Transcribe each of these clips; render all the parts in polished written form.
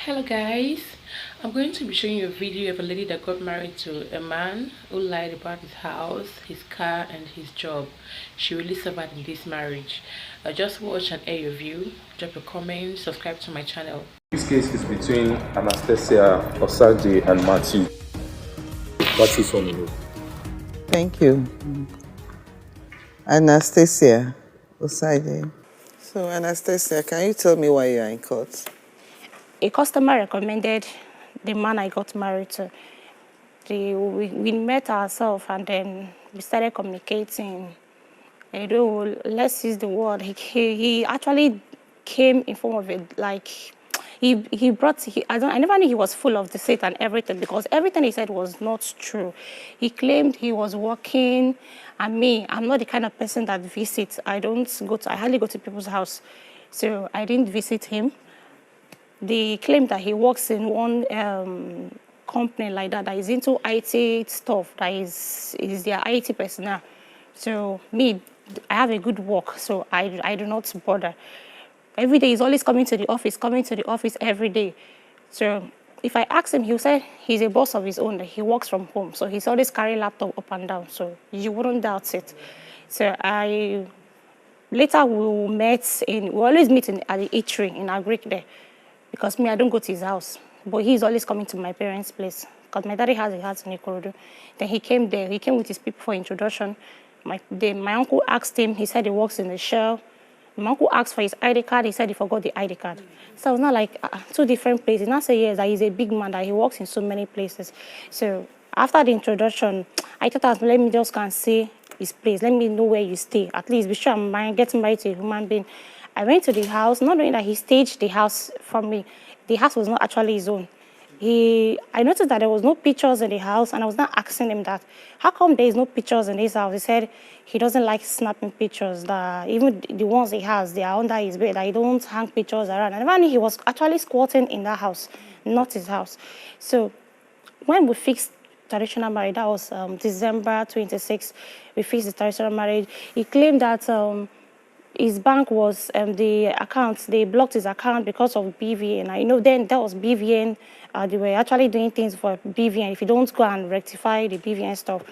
Hello guys, I'm going to be showing you a video of a lady that got married to a man who lied about his house, his car and his job. She really suffered in this marriage. Just watch and air your view, drop a comment, subscribe to my channel. This case is between Anastasia Osage and Matthew. What is on you? Thank you. Anastasia Osage. So Anastasia, can you tell me why you are in court? A customer recommended the man I got married to. We met ourselves and then we started communicating. Let's use the word. He actually came in form of it, like he brought. I never knew he was full of deceit and everything, because everything he said was not true. He claimed he was working, and me, I'm not the kind of person that visits. I hardly go to people's house, so I didn't visit him. They claim that he works in one company like that is into IT stuff, that is their IT personnel. So me, I have a good work, so I do not bother. Every day he's always coming to the office every day. So if I ask him, he'll say he's a boss of his own, that he works from home. So he's always carrying laptop up and down, so you wouldn't doubt it. So later we always meet at the eatery in our Greek there. Because me, I don't go to his house. But he's always coming to my parents' place. Because my daddy has a house in Ikorodu. Then he came there. He came with his people for introduction. My uncle asked him. He said he works in the Shell. My uncle asked for his ID card. He said he forgot the ID card. So I was not like, two different places. Now say yes, that he's a big man, that he works in so many places. So after the introduction, I thought, let me just go and see his place. Let me know where you stay. At least be sure I'm getting married to a human being. I went to the house, not knowing that he staged the house from me. The house was not actually his own. I noticed that there was no pictures in the house, and I was not asking him that. How come there is no pictures in his house? He said he doesn't like snapping pictures, that even the ones he has, they are under his bed, that he don't hang pictures around. I never knew he was actually squatting in that house, not his house. So when we fixed traditional marriage, that was December 26th, we fixed the traditional marriage. He claimed that his bank was the accounts, they blocked his account because of BVN. I know then that was BVN. They were actually doing things for BVN. If you don't go and rectify the BVN stuff.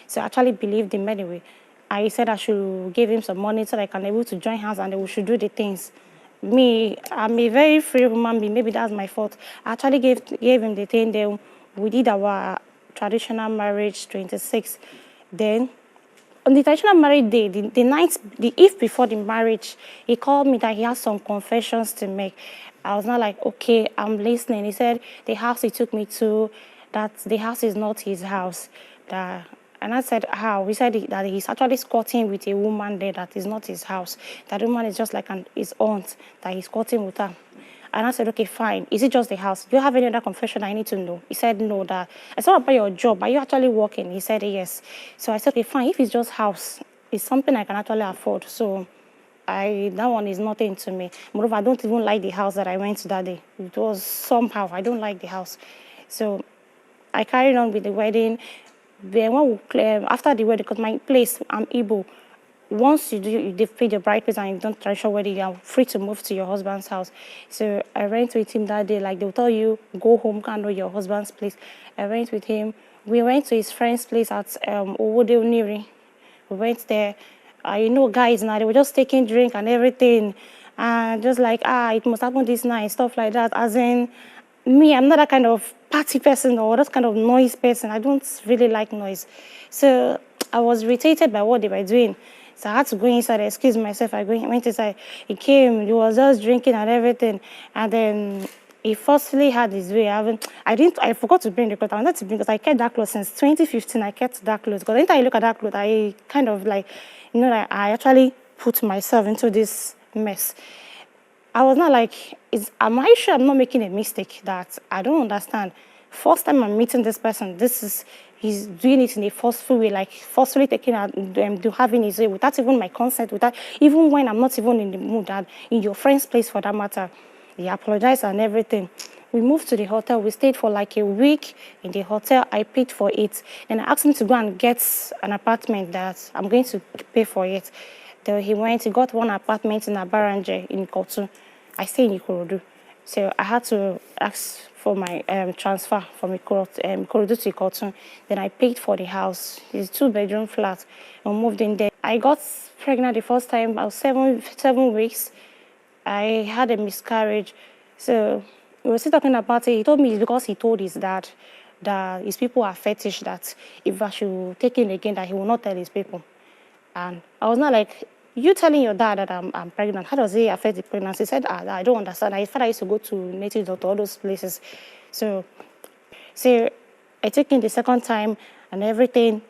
So I actually believed him anyway. I said I should give him some money so that I can be able to join hands and we should do the things. Me, I'm a very free human being. Maybe that's my fault. I actually gave him the thing. Then we did our traditional marriage 26. Then on the traditional marriage day, the eve before the marriage, he called me that he has some confessions to make. I was not like, okay, I'm listening. He said the house he took me to, that the house is not his house. And I said, how? He said that he's actually squatting with a woman there that is not his house. That woman is just like his aunt, that he's squatting with her. And I said, okay, fine. Is it just the house? Do you have any other confession I need to know? He said, no. That I said, about your job. Are you actually working? He said, yes. So I said, okay, fine. If it's just house, it's something I can actually afford. So that one is nothing to me. Moreover, I don't even like the house that I went to that day. It was somehow, I don't like the house. So I carried on with the wedding. Then after the wedding, because my place, I'm Igbo. Once you pay the bride price and you've done traditional wedding, you're free to move to your husband's house. So I went with him that day. Like they'll tell you, go home, can't know your husband's place. I went with him. We went to his friend's place at Owode Oniri. We went there. Guys now, they were just taking drink and everything. And just like, it must happen this night, stuff like that. As in, me, I'm not that kind of party person or that kind of noise person. I don't really like noise. So I was irritated by what they were doing. So I had to go inside, excuse myself. I went inside. He came, he was just drinking and everything. And then he forcefully had his way. I forgot to bring the clothes. I wanted to bring, because I kept that clothes since 2015. I kept that clothes. Because anytime I look at that clothes, I kind of like, I actually put myself into this mess. I was not like, am I sure I'm not making a mistake? That I don't understand. First time I'm meeting this person, he's doing it in a forceful way, like forcefully taking out, having his way without even my consent, even when I'm not even in the mood, that in your friend's place for that matter. He apologized and everything. We moved to the hotel. We stayed for like a week in the hotel. I paid for it. And I asked him to go and get an apartment that I'm going to pay for it. Then he got one apartment in Abaranje in Kotu. I stay in Ikorodu. So I had to ask for my transfer from Ikorodu to Ikotun. Then I paid for the house. It's a 2-bedroom flat. I moved in there. I got pregnant the first time. I was 7 weeks. I had a miscarriage. So we were still talking about it. He told me it's because he told his dad that his people are fetish, that if I should take him again, that he will not tell his people. And I was not like, you telling your dad that I'm pregnant, how does it affect the pregnancy? He said, I don't understand. His father used to go to native doctor, all those places. So I took him the second time and everything.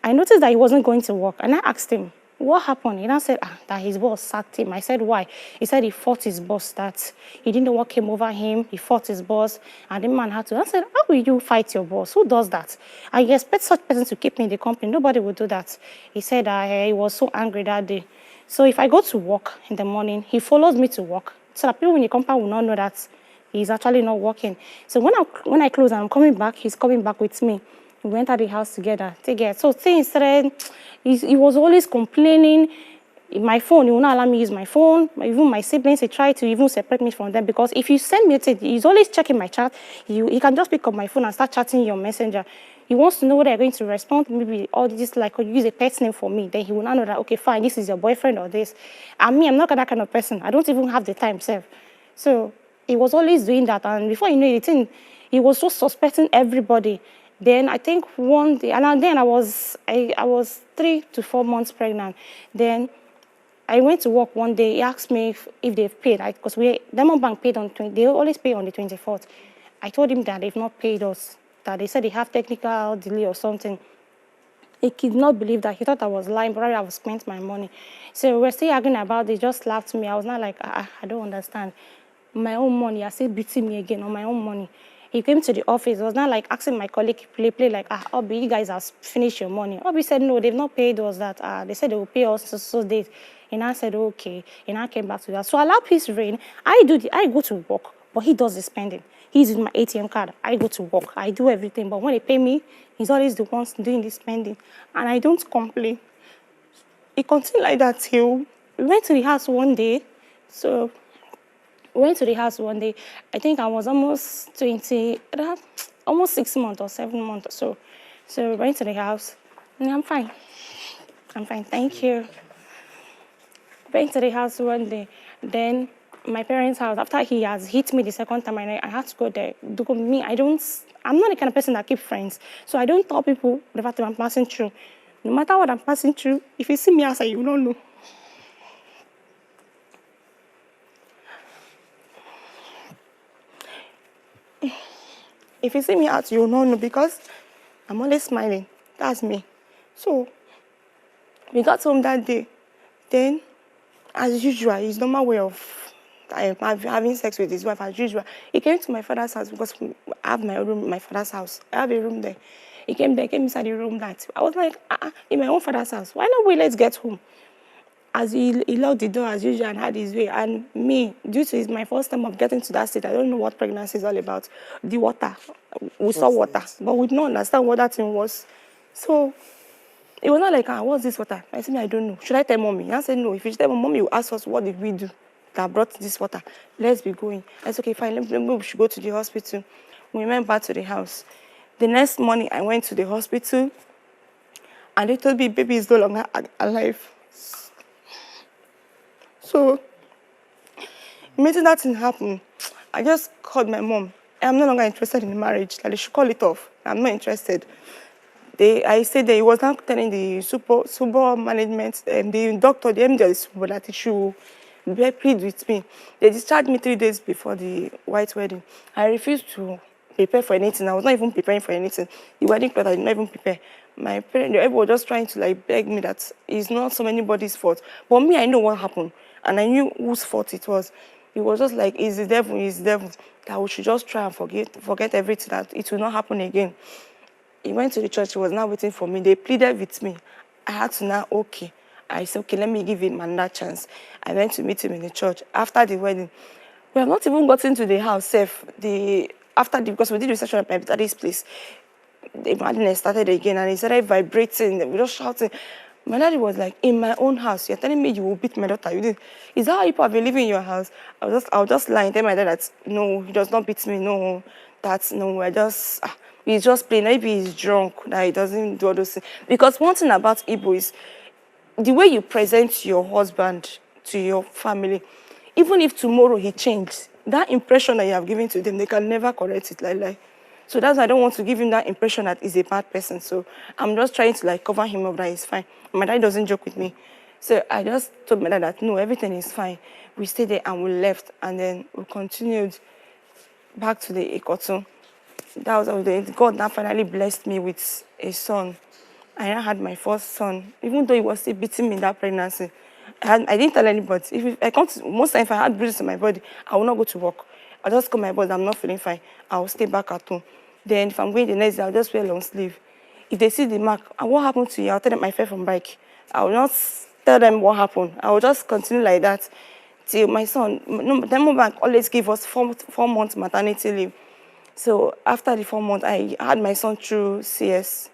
I noticed that he wasn't going to work. And I asked him, what happened? He now said that his boss sacked him. I said, why? He said he fought his boss, that he didn't know what came over him. He fought his boss, and the man had to. I said, how will you fight your boss? Who does that? I expect such person to keep me in the company. Nobody would do that. He said he was so angry that day. So if I go to work in the morning, he follows me to work, so that people in the company will not know that he's actually not working. So when I close and I'm coming back, he's coming back with me. We went out the house together. So things started, he was always complaining. My phone, he will not allow me to use my phone. Even my siblings, he tried to even separate me from them, because if you send me a text, he's always checking my chat. He can just pick up my phone and start chatting your messenger. He wants to know whether you're going to respond, maybe all this, like, or use a pet name for me. Then he will not know that, okay, fine, this is your boyfriend or this. And me, I'm not that kind of person. I don't even have the time, self. So he was always doing that. And before you know it, he was just suspecting everybody. Then I think one day, and then I was 3 to 4 months pregnant. Then I went to work one day. He asked me if they've paid, because Diamond Bank paid on they always pay on the 24th. I told him that they've not paid us, that they said they have technical delay or something. He could not believe that. He thought I was lying, but I was spent my money. So we're still arguing about it. They just laughed at me. I was not like, I don't understand. My own money, I still beating me again on my own money. He came to the office. It was not like asking my colleague play like, Obi, you guys have finished your money. Obi said, no, they've not paid us that. They said they will pay us so date. And I said, okay. And I came back to that. So allow peace reign. I go to work, but he does the spending. He's with my ATM card. I go to work. I do everything. But when they pay me, he's always the one doing the spending. And I don't complain. It continued like that till we went to the house one day. So we went to the house one day. I think I was almost 6 months or 7 months or so. So we went to the house. And I'm fine. I'm fine, thank you. Went to the house one day. Then my parents' house, after he has hit me the second time, I had to go there. Because me, I'm not the kind of person that keep friends. So I don't tell people the fact that I'm passing through. No matter what I'm passing through, if you see me outside, you don't know. If you see me out, you will not know, because I'm always smiling. That's me. So we got home that day. Then, as usual, his normal way of having sex with his wife, as usual, he came to my father's house, because I have my room in my father's house. I have a room there. He came inside the room that. I was like, in my own father's house. Why not let's get home? As he locked the door as usual and had his way. And me, due to it's my first time of getting to that state, I don't know what pregnancy is all about. The water. We saw water, but we didn't understand what that thing was. So it was not like, what's this water? I said, I don't know. Should I tell mommy? I said, no. If you tell mommy, will ask us, what did we do that brought this water? Let's be going. I said, okay, fine. Maybe we should go to the hospital. We went back to the house. The next morning, I went to the hospital, and they told me baby is no longer alive. So, immediately that thing happened, I just called my mom. I'm no longer interested in the marriage. That they should call it off. I'm not interested. I said that he was not telling the super management, the doctor, the MD, that he should plead with me. They discharged me 3 days before the white wedding. I refused to prepare for anything. I was not even preparing for anything. The wedding clothes, I did not even prepare. My parents, everyone was just trying to beg me that it's not anybody's fault. But me, I know what happened. And I knew whose fault it was. It was just like, it's the devil, that we should just try and forget everything, that it will not happen again. He went to the church, he was now waiting for me. They pleaded with me. I had to now, okay. I said, okay, let me give him another chance. I went to meet him in the church. After the wedding, we have not even gotten to the house safe. Because we did reception at my daddy's place, the madness started again, and he started vibrating. We were just shouting. My daddy was like, in my own house, you're telling me you will beat my daughter. You did. Is that how people have been living in your house? I'll just lie and tell my dad that, no, he does not beat me. No, that's no, he's just playing. Maybe he's drunk, that he doesn't do all those things. Because one thing about Igbo is the way you present your husband to your family, even if tomorrow he changed, that impression that you have given to them, they can never correct it like. So that's why I don't want to give him that impression that he's a bad person. So I'm just trying to like cover him up that he's fine. My dad doesn't joke with me. So I just told my dad that no, everything is fine. We stayed there and we left, and then we continued back to the Ikoton. That was how God now finally blessed me with a son. I had my first son, even though he was still beating me in that pregnancy. I didn't tell anybody. If I come to, most times if I had bruises on my body, I will not go to work. I'll just call my boss, I'm not feeling fine. I'll stay back at home. Then if I'm going the next day, I'll just wear long sleeve. If they see the mark, what happened to you? I'll tell them I fell from bike. I will not tell them what happened. I will just continue like that till my son. Demo Bank always give us 4 months maternity leave. So after the 4 months, I had my son through CS.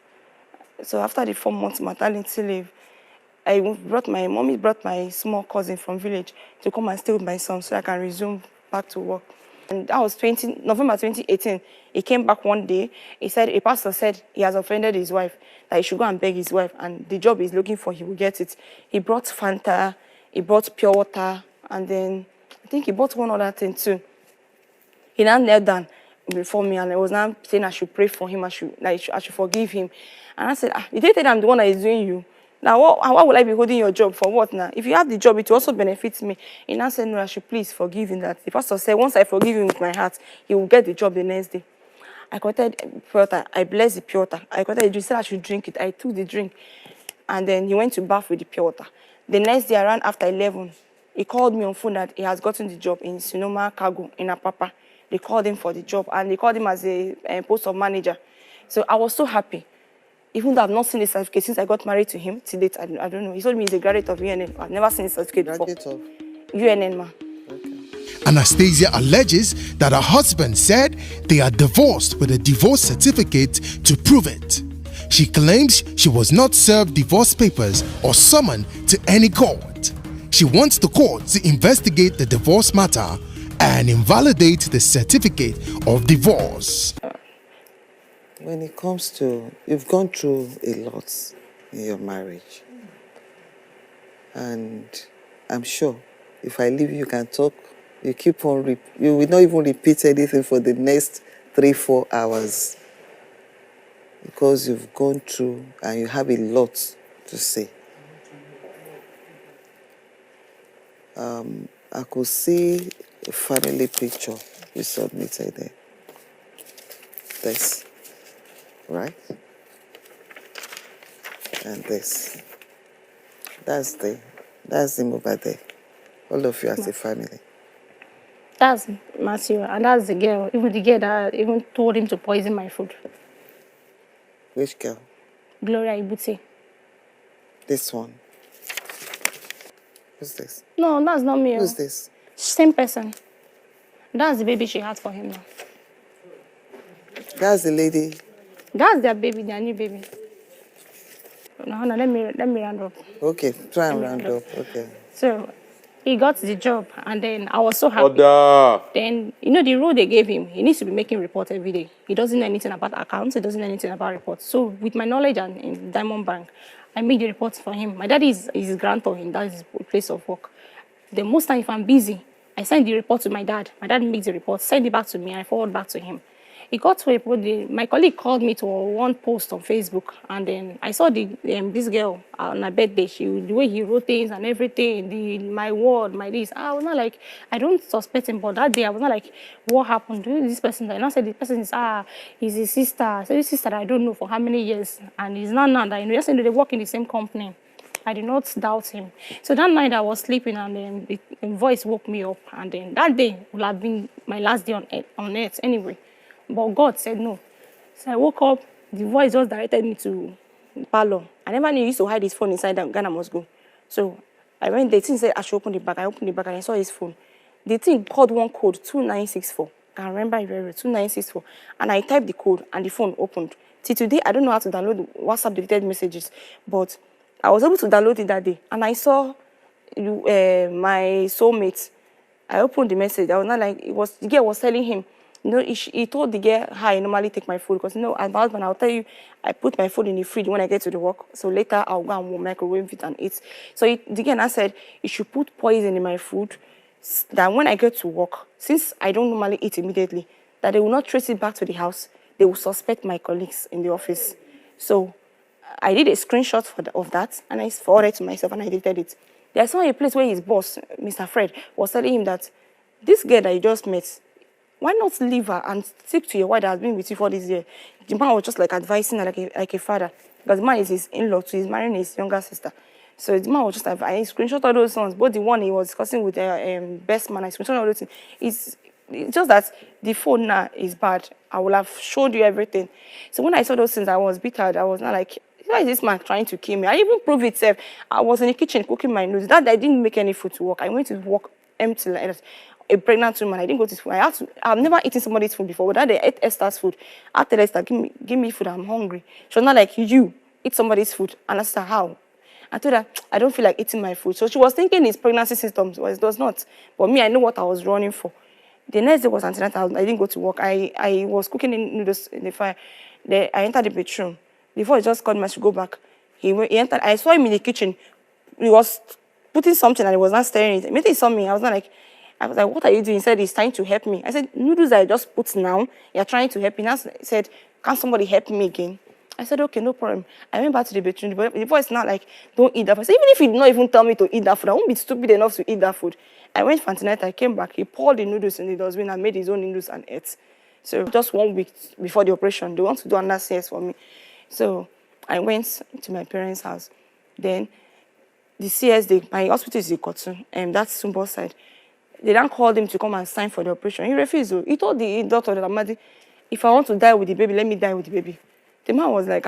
So after the 4 months maternity leave, my mommy brought my small cousin from village to come and stay with my son so I can resume back to work. And that was November 2018. He came back one day. A pastor said he has offended his wife, that he should go and beg his wife, and the job he's looking for, he will get it. He brought Fanta, he brought pure water, and then I think he bought one other thing too. He now knelt down before me, and I was now saying I should pray for him, I should forgive him. And I said, you didn't tell I'm the one that is doing you. Now, why would I be holding your job? For what now? If you have the job, it will also benefit me. He now said, no, I should please forgive him. That the pastor said, once I forgive him with my heart, he will get the job the next day. I collected pure water. I blessed the pure water. I collected it. He said I should drink it. I took the drink. And then he went to bath with the pure water. The next day, around after 11, he called me on phone that he has gotten the job in Sonoma Cargo in Apapa. They called him for the job, and they called him as a post of manager. So I was so happy. Even though I've not seen the certificate since I got married to him, to date, I don't know. He told me he's a graduate of UNN. I've never seen his certificate before. Graduate of? UNN, ma. Okay. Anastasia alleges that her husband said they are divorced with a divorce certificate to prove it. She claims she was not served divorce papers or summoned to any court. She wants the court to investigate the divorce matter and invalidate the certificate of divorce. When it comes to, you've gone through a lot in your marriage. And I'm sure if I leave you can talk, you keep on, you will not even repeat anything for the next 3-4 hours. Because you've gone through and you have a lot to say. I could see a family picture you submitted there. This. Right? And this. That's him over there. All of you as a family. That's Matthew, and that's the girl. Even the girl that even told him to poison my food. Which girl? Gloria Ibute. This one. Who's this? No, that's not me. Who's this? Same person. That's the baby she had for him now. That's the lady. That's their baby, their new baby. No, let me round up. Okay, try and round up. Okay. So he got the job, and then I was so happy. Order. Then, the rule they gave him, he needs to be making reports every day. He doesn't know anything about accounts. He doesn't know anything about reports. So with my knowledge and in Diamond Bank, I make the reports for him. My daddy is his grantor, and that's his place of work. The most time if I'm busy, I send the report to my dad. My dad makes the report, send it back to me, and I forward back to him. It got to a point, my colleague called me to one post on Facebook, and then I saw this girl on her birthday. The way he wrote things and everything, my word, my this. I was not like, I don't suspect him, but that day I was not like, what happened? Who is this person? And I said, the person is, he's his sister. I said, his sister that I don't know for how many years, and he's not now that just they work in the same company. I did not doubt him. So that night I was sleeping, and then the voice woke me up, and then that day would have been my last day on earth anyway. But God said no. So I woke up, the voice just directed me to parlor. I never knew he used to hide his phone inside Ghana must go. So I went there, the thing said I should open the bag. I opened the bag and I saw his phone. The thing called one code, 2964. I can remember it very well, 2964. And I typed the code and the phone opened. Till today, I don't know how to download the WhatsApp deleted messages. But I was able to download it that day, and I saw my soulmate. I opened the message. I was not like, the girl was telling him, he told the girl how I normally take my food. Because, as my husband, I'll tell you, I put my food in the fridge when I get to the work. So later, I'll go and microwave it and eat. So the girl now said, you should put poison in my food, that when I get to work, since I don't normally eat immediately, that they will not trace it back to the house. They will suspect my colleagues in the office. So I did a screenshot of that, and I forwarded it to myself, and I deleted it. There's a place where his boss, Mr. Fred, was telling him that this girl that you just met, why not leave her and stick to your wife that has been with you for this year? The man was just like advising her like a father, because the man is his in-law, so he's marrying his younger sister. So the man was just like, I screenshot all those songs, both the one he was discussing with the best man, I screenshot all those things. It's just that the phone now is bad. I will have showed you everything. So when I saw those things, I was bitter. I was not like, why is this man trying to kill me? I even proved it. I was in the kitchen cooking my noodles. That I didn't make any food to work. I went to work empty like that. A pregnant woman. I didn't go to school. I've never eaten somebody's food before. But that day I ate Esther's food. I tell Esther, give me food. I'm hungry. She was not like, you eat somebody's food. And I said, how? I told her, I don't feel like eating my food. So she was thinking it's pregnancy symptoms. Well, it does not. But me, I know what I was running for. The next day was antenatal. I didn't go to work. I was cooking noodles in the fire. I entered the bedroom. Before he just called me, I should go back. He entered. I saw him in the kitchen. He was putting something and he was not staring at it. Immediately he saw me. I was like, what are you doing? He said, he's trying to help me. I said, noodles I just put now. You're trying to help me. He said, can somebody help me again? I said, okay, no problem. I went back to the bedroom. The voice not like, don't eat that food. I said, even if he did not even tell me to eat that food, I won't be stupid enough to eat that food. I went for antenatal. I came back. He poured the noodles in the dustbin and made his own noodles and ate. So just 1 week before the operation, they want to do another CS for me. So I went to my parents' house. Then the CS, my hospital is in Kotun, and that's Sumbo side. They then called him to come and sign for the operation. He refused. He told the doctor that, Amadi, if I want to die with the baby, let me die with the baby. The man was like,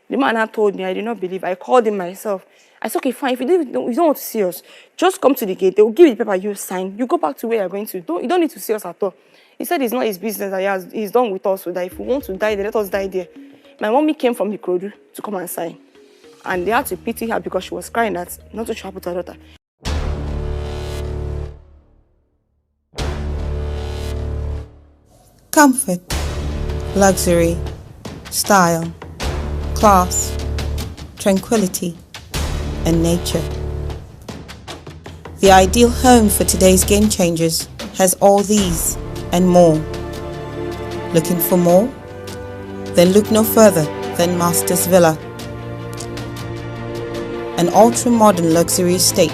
The man had told me, I did not believe. I called him myself. I said, okay, fine. If you don't want to see us, just come to the gate. They will give you the paper, you sign. You go back to where you're going to. You don't need to see us at all. He said it's not his business that he's done with us, so that if we want to die, then let us die there. My mommy came from the Ikorodu to come and sign. And they had to pity her because she was crying that not to happen to her daughter. Comfort, luxury, style, class, tranquility, and nature. The ideal home for today's game changers has all these and more. Looking for more? Then look no further than Master's Villa. An ultra-modern luxury estate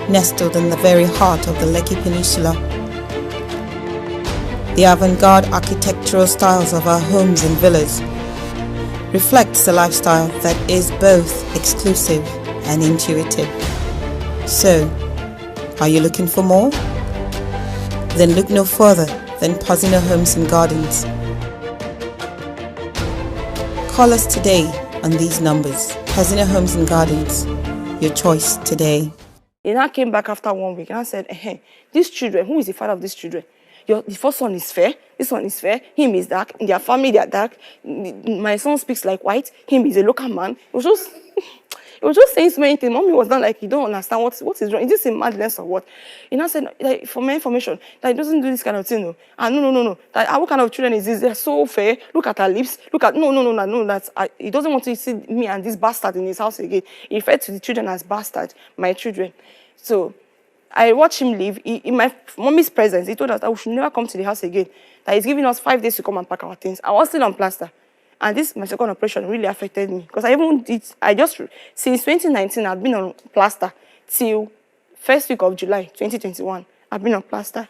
nestled in the very heart of the Lekki Peninsula. The avant-garde architectural styles of our homes and villas reflects a lifestyle that is both exclusive and intuitive. So, are you looking for more? Then look no further than Pasino Homes and Gardens. Call us today on these numbers. Pasino Homes and Gardens, your choice today. He now came back after 1 week and I said, these children, who is the father of these children? The first one is fair, this one is fair, him is dark, in their family they are dark, my son speaks like white, him is a local man. It was just saying so many things. Mommy was not like, you don't understand what is wrong. Is this a madness or what? He now said, like, for my information, that he doesn't do this kind of thing. No. No. That, what kind of children is this? They're so fair. Look at her lips. Look at, no. He doesn't want to see me and this bastard in his house again. He referred to the children as bastard, my children. So I watched him leave. In my mommy's presence, he told us that we should never come to the house again. That he's giving us 5 days to come and pack our things. I was still on plaster. And this, my second operation, really affected me. Because since 2019, I've been on plaster till first week of July, 2021. I've been on plaster.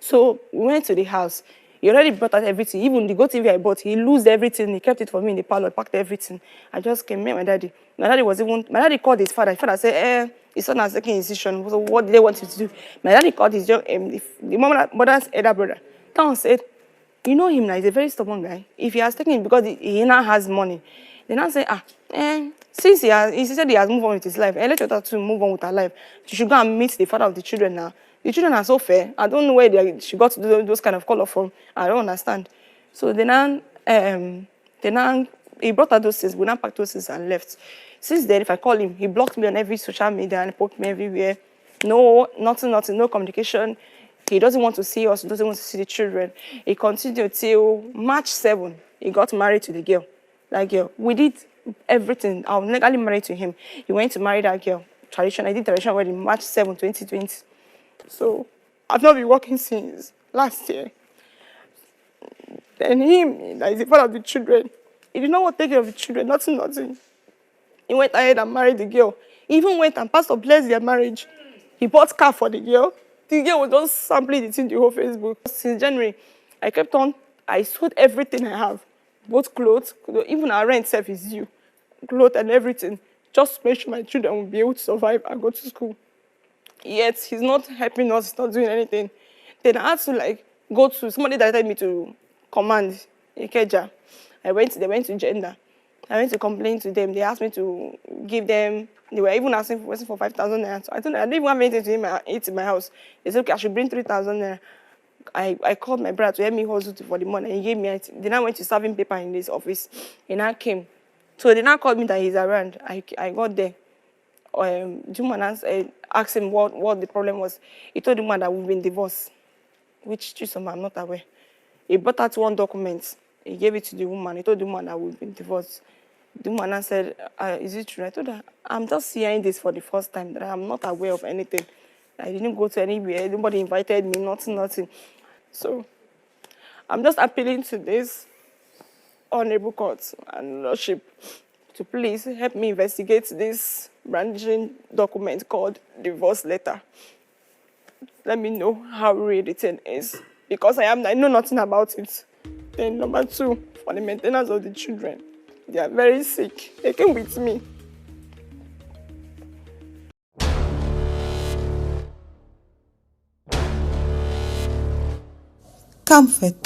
So we went to the house. He already brought out everything. Even the GoTV I bought, he lost everything. He kept it for me in the parlor, packed everything. I just came, met my daddy. My daddy called his father. His father said, his son has taken a decision. So what did they want him to do? My daddy called his the mother's elder brother. Tom said, you know him now, he's a very stubborn guy. If he has taken it because he now has money, then I say, since he said he has moved on with his life, let your daughter to move on with her life. She should go and meet the father of the children now. The children are so fair. I don't know where she got to do those kind of color from. I don't understand. So then he brought her those things. We now packed those things and left. Since then, if I call him, he blocked me on every social media and poked me everywhere. No, nothing, no communication. He doesn't want to see us. He doesn't want to see the children. He continued till March 7. He got married to the girl. That girl. We did everything. I was legally married to him. He went to marry that girl. I did traditional wedding March 7, 2020. So I've not been working since last year. Then him, that is the father of the children, he did not want to take care of the children, nothing. He went ahead and married the girl. He even went and pastor blessed their marriage. He bought car for the girl. The girl was just sampling it in the whole Facebook. Since January, I sold everything I have. Both clothes, even our rent self is due. Clothes and everything. Just to make sure my children will be able to survive and go to school. Yet, he's not helping us, he's not doing anything. Then I had to go to, somebody directed me to command Ikeja. They went to gender. I went to complain to them. They asked me to give them, they were even asking for 5,000 naira. So I told them, I didn't even have anything to eat in my house. They said, okay, I should bring 3,000 naira. I called my brother to help me hustle for the money. He gave me it. Then I went to serving paper in this office. And I came. So they now called me that he's around. I got there. The woman asked him what the problem was. He told the woman that we've been divorced, which I'm not aware. He brought out one document. He gave it to the woman. He told the woman that we've been divorced. The woman said, is it true? I told her, I'm just hearing this for the first time, that I'm not aware of anything. I didn't go to anywhere. Nobody invited me, nothing. So I'm just appealing to this honorable court and lordship to please help me investigate this brandishing document called divorce letter. Let me know how real the thing is, because I know nothing about it. Then number 2, for the maintenance of the children. They are very sick. They came with me. Comfort,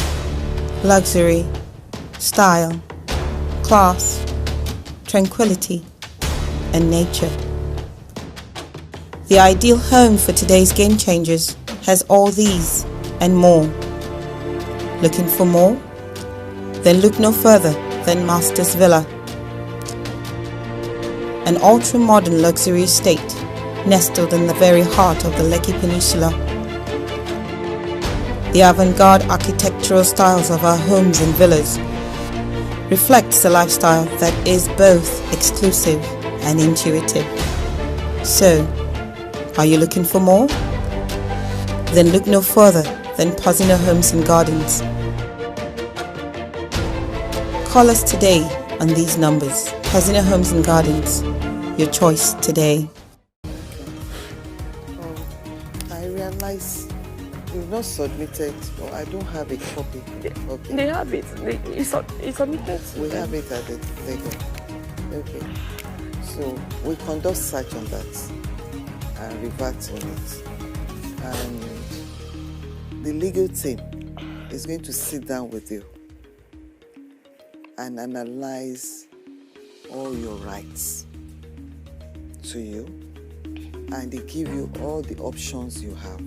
luxury, style, class, tranquility, and nature. The ideal home for today's game changers has all these and more. Looking for more? Then look no further than Master's Villa, an ultra-modern luxury estate nestled in the very heart of the Lekki Peninsula. The avant-garde architectural styles of our homes and villas reflects a lifestyle that is both exclusive and intuitive. So, are you looking for more? Then look no further than Posino Homes and Gardens. Call us today on these numbers. Posino Homes and Gardens, your choice today. I realize you've not submitted, or I don't have a copy. Okay. They have it. It's submitted. We have it at the table. Okay. So we conduct search on that and revert on it. And the legal team is going to sit down with you and analyze all your rights to you, and they give you all the options you have.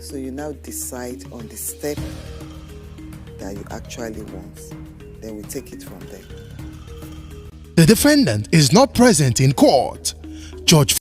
So you now decide on the step that you actually want. Then we take it from there. The defendant is not present in court. Judge